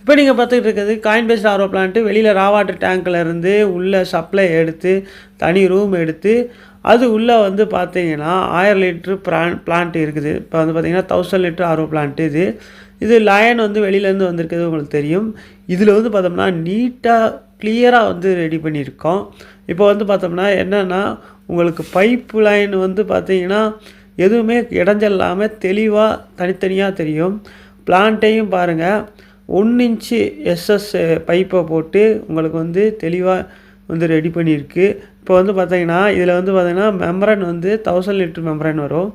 இப்போ நீங்கள் பார்த்துக்கிட்டு இருக்கிறது காயின் பேஸ்ட் ஆர்ஓ பிளான்ட்டு. வெளியில் ரா வாட்டர் டேங்க்கில் இருந்து உள்ளே சப்ளை எடுத்து தனி ரூம் எடுத்து அது உள்ளே வந்து பார்த்தீங்கன்னா 1000 லிட்ரு பிளான்ட் இருக்குது. இப்போ வந்து பார்த்தீங்கன்னா 1000 லிட்ரு ஆர்ஓ பிளான்ட்டு இது. இது லயன் வந்து வெளியிலேருந்து வந்திருக்கிறது உங்களுக்கு தெரியும். இதில் வந்து பார்த்தோம்னா நீட்டாக கிளியராக வந்து ரெடி பண்ணியிருக்கோம். இப்போ வந்து பார்த்தோம்னா என்னென்னா உங்களுக்கு பைப்பு லைன் வந்து பார்த்தீங்கன்னா எதுவுமே இடைஞ்சல் இல்லாமல் தெளிவாக தனித்தனியாக தெரியும். பிளான்ட்டையும் பாருங்கள் 1 இன்ச்சு எஸ்எஸ் பைப்பை போட்டு உங்களுக்கு வந்து தெளிவாக வந்து ரெடி பண்ணியிருக்கு. இப்போ வந்து பார்த்தீங்கன்னா இதில் வந்து பார்த்தீங்கன்னா மெம்பரன் வந்து 1000 லிட்டர் மெம்பரன் வரும்.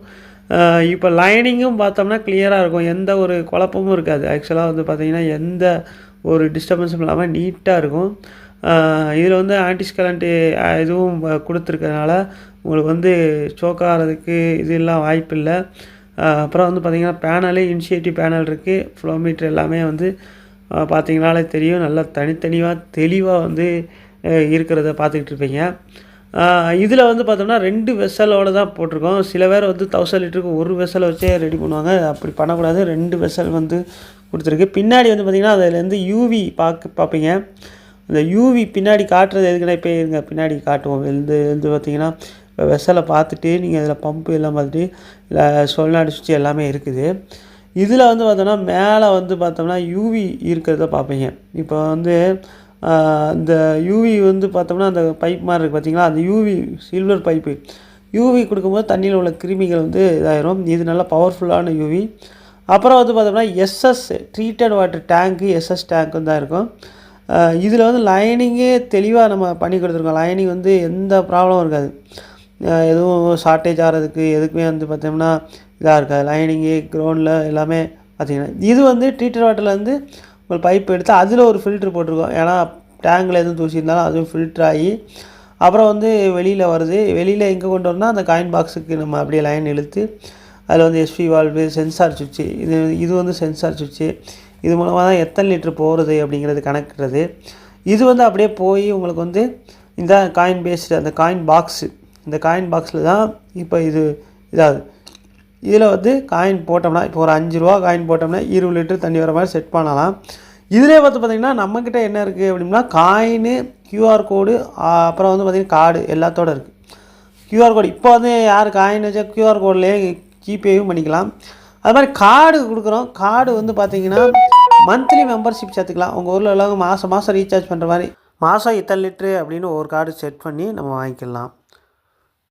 இப்போ லைனிங்கும் பார்த்தோம்னா கிளியராக இருக்கும். எந்த ஒரு குழப்பமும் இருக்காது. ஆக்சுவலாக வந்து பார்த்தீங்கன்னா எந்த ஒரு டிஸ்டர்பன்ஸும் இல்லாமல் நீட்டாக இருக்கும். இதில் வந்து ஆன்டிஸ்கலண்ட்டு இதுவும் கொடுத்துருக்கறனால உங்களுக்கு வந்து சோக் ஆகிறதுக்கு இதெல்லாம் வாய்ப்பு இல்லை. அப்புறம் வந்து பார்த்திங்கன்னா பேனலு இனிஷியேட்டிவ் பேனல் இருக்குது. ஃப்ளோ மீட்ரு எல்லாமே வந்து பார்த்திங்கனாலே தெரியும். நல்லா தனித்தனியாக தெளிவாக வந்து இருக்கிறத பார்த்துக்கிட்டு இருப்பீங்க. இதில் வந்து பார்த்தோம்னா 2 வெசலோடு தான் போட்டிருக்கோம். சில பேர் வந்து 1000 லிட்டருக்கு ஒரு வெசலை வச்சே ரெடி பண்ணுவாங்க. அப்படி பண்ணக்கூடாது. 2 வெசல் வந்து கொடுத்துருக்கு. பின்னாடி வந்து பார்த்திங்கன்னா அதிலேருந்து யூவி பார்ப்பீங்க. அந்த யூவி பின்னாடி காட்டுறது எதுக்குன்னா இப்போ இருங்க பின்னாடி காட்டுவோம். வந்து பார்த்திங்கன்னா இப்போ வெசலை பார்த்துட்டு நீங்கள் அதில் பம்பு எல்லாம் பார்த்துட்டு இல்லை சொல்லாடி சுவிட்ச் எல்லாமே இருக்குது. இதில் வந்து பார்த்தோம்னா மேலே வந்து பார்த்தோம்னா யூவி இருக்கிறத பார்ப்பீங்க. இப்போ வந்து இந்த யூவி வந்து பார்த்தோம்னா அந்த பைப் மாதிரி இருக்குது பார்த்தீங்களா, அந்த யூவி சில்வர் பைப்பு யூவி கொடுக்கும்போது தண்ணியில் உள்ள கிருமிகள் வந்து இதாயிரும். இது நல்லா பவர்ஃபுல்லான யூவி. அப்புறம் வந்து பார்த்தோம்னா எஸ்எஸ் ட்ரீட்டட் வாட்டர் டேங்க்கு எஸ்எஸ் டேங்க்கு தான் இருக்கும். இதில் வந்து லைனிங்கே தெளிவாக நம்ம பண்ணி கொடுத்துருக்கோம். லைனிங் வந்து எந்த ப்ராப்ளமும் இருக்காது. எதுவும் ஷார்ட்டேஜ் ஆகிறதுக்கு எதுக்குமே வந்து பார்த்தோம்னா இதாக இருக்காது. லைனிங்கு க்ரௌண்டில் எல்லாமே பார்த்திங்கன்னா இது வந்து ட்ரீட்டட் வாட்டரில் வந்து ஒரு பைப் எடுத்து அதில் ஒரு ஃபில்ட்ரு போட்டிருக்கோம். ஏன்னா டேங்கில் எதுவும் தூசி இருந்தாலும் அதுவும் ஃபில்ட்ரு ஆகி அப்புறம் வந்து வெளியில் வருது. வெளியில் எங்கே கொண்டு வரணும்னா அந்த காயின் பாக்ஸுக்கு நம்ம அப்படியே லைன் இழுத்து அதில் வந்து எஸ்பி வால்வு சென்சார் சுவிட்சு இது வந்து சென்சார் சுவிட்சு. இது மூலமாக தான் எத்தனை லிட்ரு போகிறது அப்படிங்கிறது கணக்குறது. இது வந்து அப்படியே போய் உங்களுக்கு வந்து இந்த காயின் பேஸ்டு அந்த காயின் பாக்ஸு இந்த காயின் பாக்ஸில் தான் இப்போ இதாகுது. இதில் வந்து காயின் போட்டோம்னா இப்போ ஒரு 5 ரூபா காயின் போட்டோம்னா 20 லிட்டர் தண்ணி வர மாதிரி செட் பண்ணலாம். இதிலே பார்த்திங்கன்னா நம்மக்கிட்ட என்ன இருக்குது அப்படின்னா காயினு கியூஆர் கோடு அப்புறம் வந்து பார்த்திங்கன்னா கார்டு எல்லாத்தோடு இருக்குது. கியூஆர் கோடு இப்போ வந்து யார் காயின் வச்சா கியூஆர் கோட்லேயே ஜிபேயும் பண்ணிக்கலாம். அது மாதிரி கார்டு கொடுக்குறோம். கார்டு வந்து பார்த்திங்கன்னா மந்த்லி மெம்பர்ஷிப் சேர்த்துக்கலாம். உங்கள் ஊரில் எல்லாம் மாதம் ரீசார்ஜ் பண்ணுற மாதிரி மாதம் இத்தனை லிட்ரு அப்படின்னு ஒரு கார்டு செட் பண்ணி நம்ம வாங்கிக்கலாம்.